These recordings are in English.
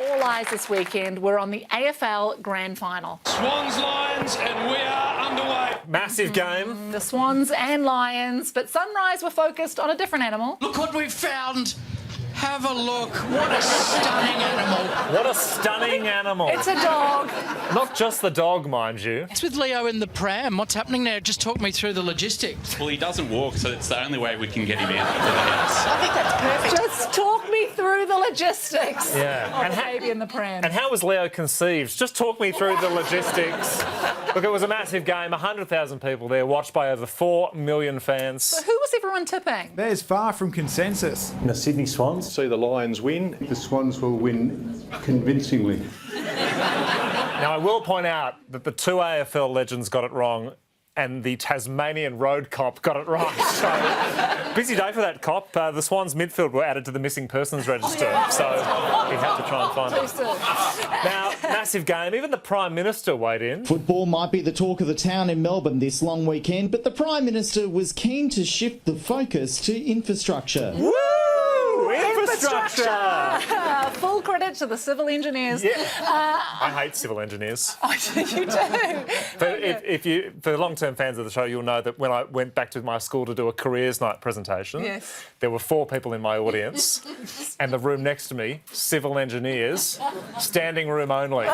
all eyes this weekend were on the AFL Grand Final. Swans, Lions, and we are underway. Massive game. The Swans and Lions, but Sunrise were focused on a different animal. Look what we've found. Have a look. What a stunning animal. What a stunning animal. It's a dog. Not just the dog, mind you. It's with Leo in the pram. What's happening there? Just talk me through the logistics. Well, he doesn't walk, so it's the only way we can get him out to the house. I think that's perfect. Just talk me through the logistics. Yeah. Of the baby in the pram. And how was Leo conceived? Just talk me through the logistics. Look, it was a massive game. 100,000 people there, watched by over 4 million fans. So who was everyone tipping? There's far from consensus. The Sydney Swans. See the Lions win. The Swans will win convincingly. Now, I will point out that the two AFL legends got it wrong and the Tasmanian road cop got it right. So, busy day for that cop. The Swans midfield were added to the missing persons register, so he had to try and find them. Now, massive game. Even the Prime Minister weighed in. Football might be the talk of the town in Melbourne this long weekend, but the Prime Minister was keen to shift the focus to infrastructure. Woo! Infrastructure! Full credit to the civil engineers. Yeah. I hate civil engineers. Oh, you do? But for long-term fans of the show, you'll know that when I went back to my school to do a careers night presentation, yes, there were 4 people in my audience, and the room next to me, civil engineers, standing room only.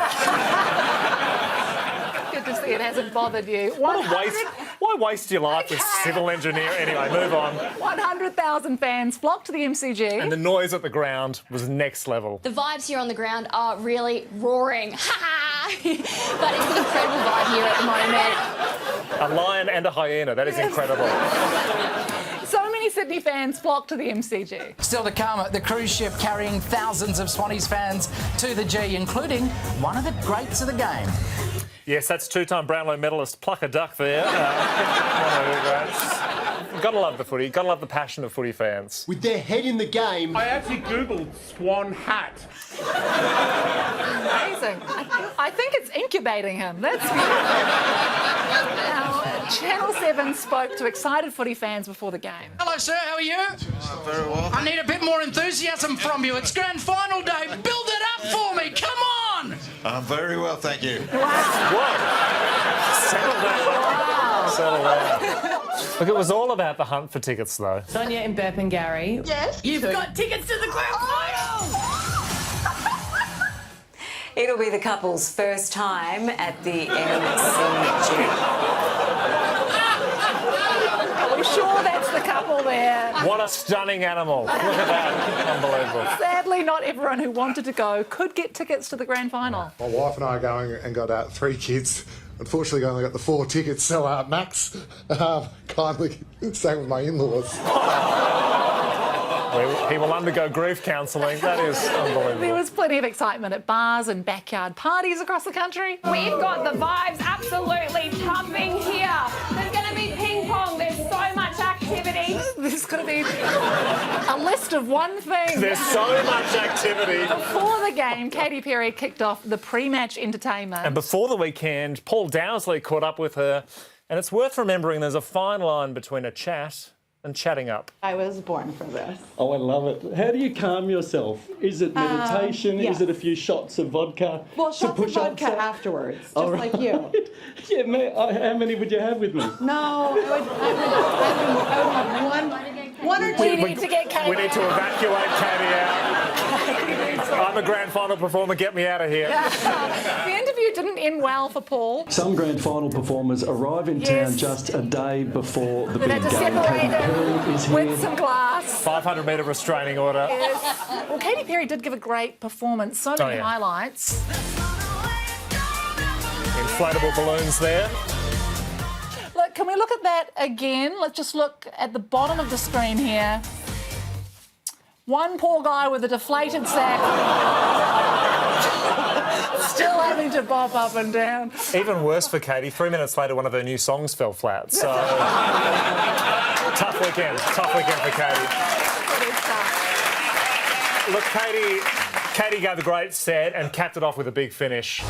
Good to see it hasn't bothered you. Why waste your life with civil engineer? Anyway, move on. 100,000 fans flocked to the MCG. And the noise at the ground was next level. The vibes here on the ground are really roaring. Ha ha! But it's an incredible vibe here at the moment. A lion and a hyena, that is incredible. So many Sydney fans flocked to the MCG. Still to come, the cruise ship carrying thousands of Swannies fans to the G, including one of the greats of the game. Yes, that's two-time Brownlow medalist Pluck a Duck there. Gotta love the footy. Gotta love the passion of footy fans. With their head in the game. I actually googled swan hat. Amazing. I think it's incubating him. That's Now, Channel 7 spoke to excited footy fans before the game. Hello, sir. How are you? Very well. I need a bit more enthusiasm from you. It's Grand Final day. Build it up for me. Come on. Very well, thank you. Whoa! Settle down. Settle down. Look, it was all about the hunt for tickets, though. Sonia in Burpengary. Yes? You've got tickets to the Grand Final! It'll be the couple's first time at the MCG. Are we sure that's the couple there? What a stunning animal. Look at that. Unbelievable. Sadly, not everyone who wanted to go could get tickets to the Grand Final. My wife and I are going and got 3 kids. Unfortunately, I only got the 4 tickets, so Max, kindly stay with my in-laws. He will undergo grief counselling. That is unbelievable. There was plenty of excitement at bars and backyard parties across the country. We've got the vibes absolutely pumping here. There's going to be ping pong. There's so much activity. There's going to be a list of one thing. There's so much activity. Before the game, Katy Perry kicked off the pre-match entertainment. And before the weekend, Paul Dowsley caught up with her. And it's worth remembering there's a fine line between a chat and chatting up. I was born for this. Oh, I love it. How do you calm yourself? Is it meditation? Yes. Is it a few shots of vodka? Well, shots of vodka afterwards, just like you. Yeah, mate, how many would you have with me? No, I would have one or two. We need to get Katy We need to evacuate Katy out. I'm a Grand Final performer. Get me out of here. The interview didn't end well for Paul. Some Grand Final performers arrive in town just a day before the They big had to game. separate Katy Perry them is with here. some glass. 500-metre restraining order. Yes. Well, Katy Perry did give a great performance. So many highlights. Inflatable balloons there. Look, can we look at that again? Let's just look at the bottom of the screen here. One poor guy with a deflated sack. Still having to bob up and down. Even worse for Katy, 3 minutes later, one of her new songs fell flat. So, tough weekend for Katy. Look, Katy gave a great set and capped it off with a big finish.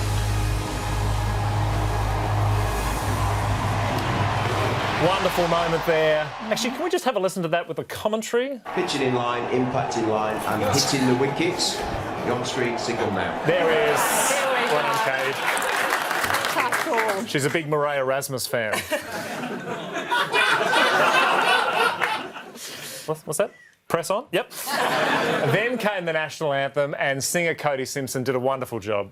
Wonderful moment there. Actually, can we just have a listen to that with the commentary? Pitching in line, impact in line and hitting the wickets. Young Street single now. There he is. There we go. Well done, Kate. Tough call. She's a big Murray Erasmus fan. What's that? Press on? Yep. Then came the national anthem, and singer Cody Simpson did a wonderful job.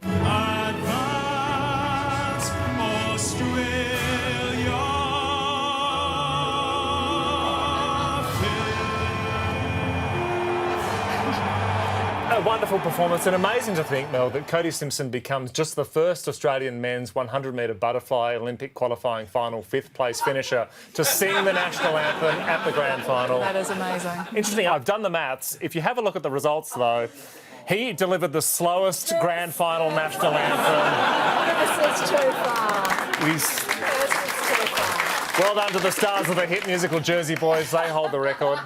A wonderful performance, and amazing to think, Mel, that Cody Simpson becomes just the first Australian men's 100-metre butterfly Olympic qualifying final fifth-place finisher to sing the national anthem at the Grand Final. That is amazing. Interesting, I've done the maths. If you have a look at the results, though, he delivered the slowest Grand Final national anthem. This is too far. He's... This is too far. Well done to the stars of the hit musical Jersey Boys. They hold the record.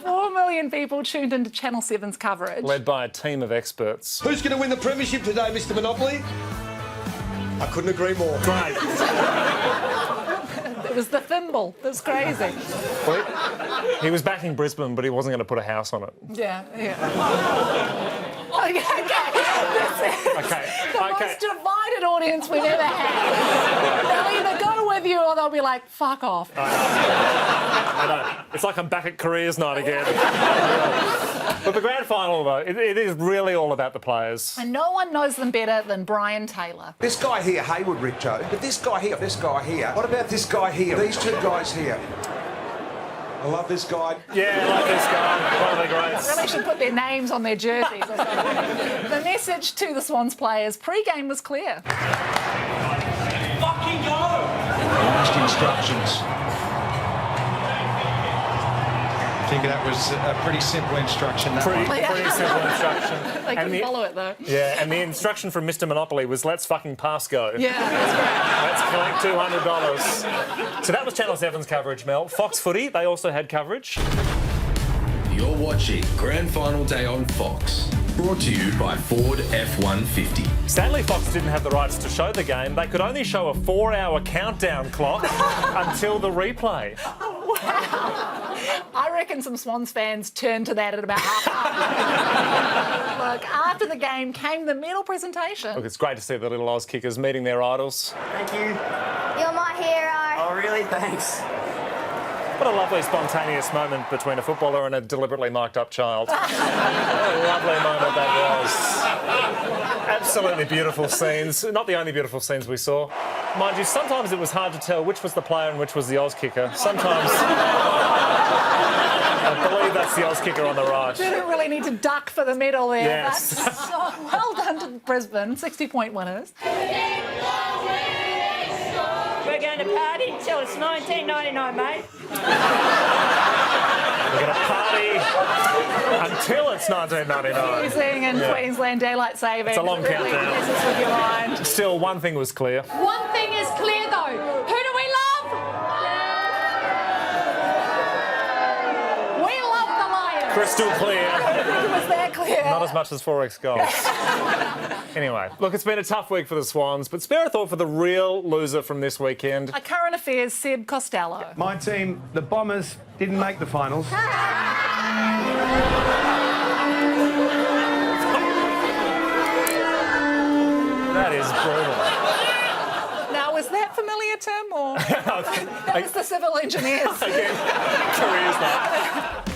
4 million people tuned into Channel 7's coverage. Led by a team of experts. Who's going to win the premiership today, Mr Monopoly? I couldn't agree more. Great. It was the thimble. That's crazy. Well, he was backing Brisbane, but he wasn't going to put a house on it. Yeah. Okay. The most divided audience we've ever had. They'll either go with you or they'll be like, fuck off. I know. It's like I'm back at careers night again. But the Grand Final, though, it is really all about the players. And no one knows them better than Brian Taylor. This guy here, Hayward, Richo. But this guy here. What about this guy here? These two guys here. I love this guy. Yeah, I love this guy. One of the greats. Really should put their names on their jerseys or something. The message to the Swans players pre-game was clear. Fucking go! Last instructions. I think that was a pretty simple instruction. Pretty simple instruction. They couldn't follow it, though. Yeah, and the instruction from Mr Monopoly was, let's fucking pass go. Yeah, that's Let's collect $200. So that was Channel 7's coverage, Mel. Fox Footy, they also had coverage. You're watching Grand Final Day on Fox. Brought to you by Ford F-150. Sadly, Fox didn't have the rights to show the game. They could only show a 4-hour countdown clock until the replay. Wow. I reckon some Swans fans turned to that at about half. Look, after the game came the medal presentation. Look, it's great to see the little Oz kickers meeting their idols. Thank you. You're my hero. Oh, really? Thanks. What a lovely spontaneous moment between a footballer and a deliberately mic'd up child. What a lovely moment that was. Absolutely beautiful scenes. Not the only beautiful scenes we saw. Mind you, sometimes it was hard to tell which was the player and which was the Oz kicker. Sometimes... I believe that's the Oz kicker on the right. Didn't really need to duck for the medal there. Yes. But so well done to Brisbane, 60-point winners. We're going to party until it's 1999, mate. We're going to party until it's 1999. Freezing in Queensland, daylight saving. It's a long really countdown. messes with your mind. Still, one thing was clear. One thing is clear, though. Who do we love? We love the Lions. Crystal clear. I don't think it was that clear. Not as much as 4x goals. Anyway, look, it's been a tough week for the Swans, but spare a thought for the real loser from this weekend. A current affairs, Seb Costello. My team, the Bombers, didn't make the finals. That is brutal. Now, was that familiar, Tim, or that was the civil engineers? Again, careers, mate.